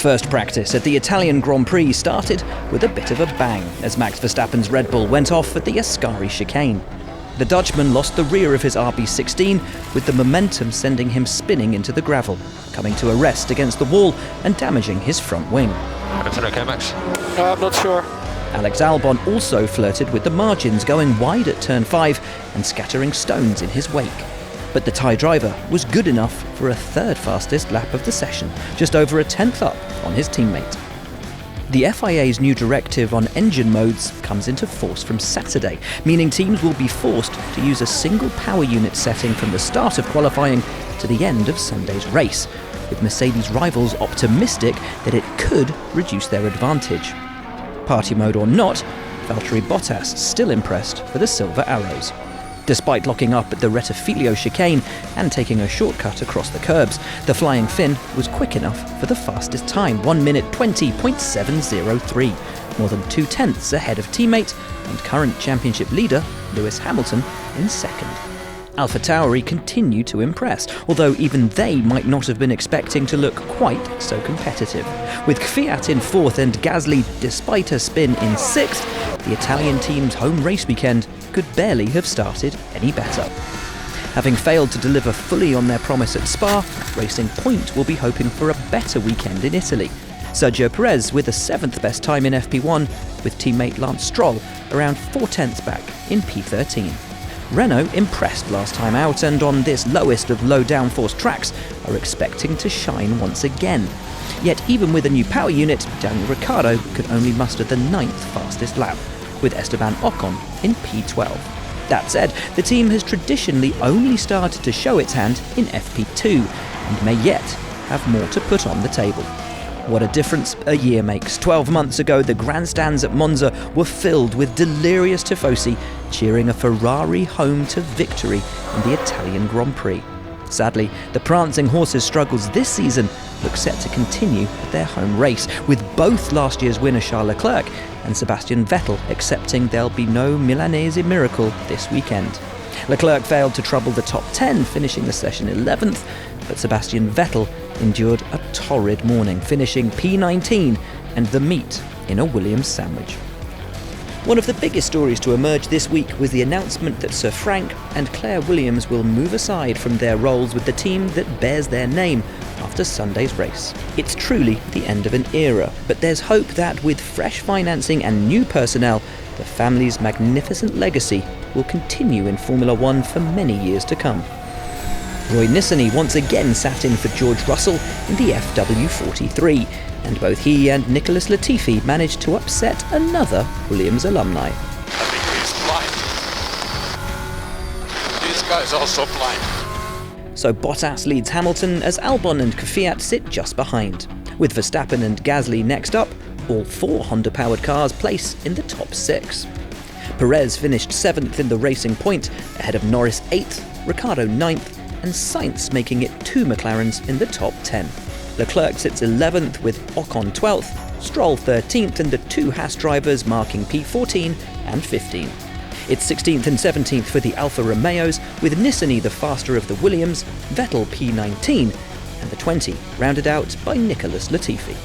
First practice at the Italian Grand Prix started with a bit of a bang as Max Verstappen's Red Bull went off at the Ascari chicane. The Dutchman lost the rear of his RB16 with the momentum sending him spinning into the gravel, coming to a rest against the wall and damaging his front wing. Everything okay, Max? I'm not sure. Alex Albon also flirted with the margins, going wide at turn 5 and scattering stones in his wake. But the Thai driver was good enough for a third fastest lap of the session, just over a tenth up on his teammate. The FIA's new directive on engine modes comes into force from Saturday, meaning teams will be forced to use a single power unit setting from the start of qualifying to the end of Sunday's race, with Mercedes rivals optimistic that it could reduce their advantage. Party mode or not, Valtteri Bottas still impressed for the Silver Arrows. Despite locking up at the Rettifilo chicane and taking a shortcut across the curbs, the Flying Finn was quick enough for the fastest time, 1 minute 20.703, more than 2/10 ahead of teammate and current championship leader Lewis Hamilton in second. AlphaTauri continue to impress, although even they might not have been expecting to look quite so competitive. With Kvyat in fourth and Gasly, despite a spin, in sixth, the Italian team's home race weekend could barely have started any better. Having failed to deliver fully on their promise at Spa, Racing Point will be hoping for a better weekend in Italy. Sergio Perez with a 7th best time in FP1, with teammate Lance Stroll around 4/10 back in P13. Renault impressed last time out and on this lowest of low downforce tracks are expecting to shine once again. Yet even with a new power unit, Daniel Ricciardo could only muster the 9th fastest lap, with Esteban Ocon in P12. That said, the team has traditionally only started to show its hand in FP2 and may yet have more to put on the table. What a difference a year makes. 12 months ago, the grandstands at Monza were filled with delirious tifosi cheering a Ferrari home to victory in the Italian Grand Prix. Sadly, the prancing horses' struggles this season look set to continue at their home race, with both last year's winner Charles Leclerc and Sebastian Vettel accepting there'll be no Milanese miracle this weekend. Leclerc failed to trouble the top 10, finishing the session 11th, but Sebastian Vettel endured a torrid morning, finishing P19 and the meat in a Williams sandwich. One of the biggest stories to emerge this week was the announcement that Sir Frank and Claire Williams will move aside from their roles with the team that bears their name after Sunday's race. It's truly the end of an era, but there's hope that with fresh financing and new personnel, the family's magnificent legacy will continue in Formula One for many years to come. Roy Nissany once again sat in for George Russell in the FW43, and both he and Nicholas Latifi managed to upset another Williams alumni. I think he's blind. These guys are so blind. So Bottas leads Hamilton as Albon and Kvyat sit just behind. With Verstappen and Gasly next up, all 4 Honda-powered cars place in the top 6. Perez finished 7th in the Racing Point, ahead of Norris 8th, Ricciardo 9th, and Sainz making it 2 McLarens in the top 10. Leclerc sits 11th with Ocon 12th, Stroll 13th, and the 2 Haas drivers marking P14 and 15. It's 16th and 17th for the Alfa Romeos, with Nissany the faster of the Williams, Vettel P19, and the 20 rounded out by Nicholas Latifi.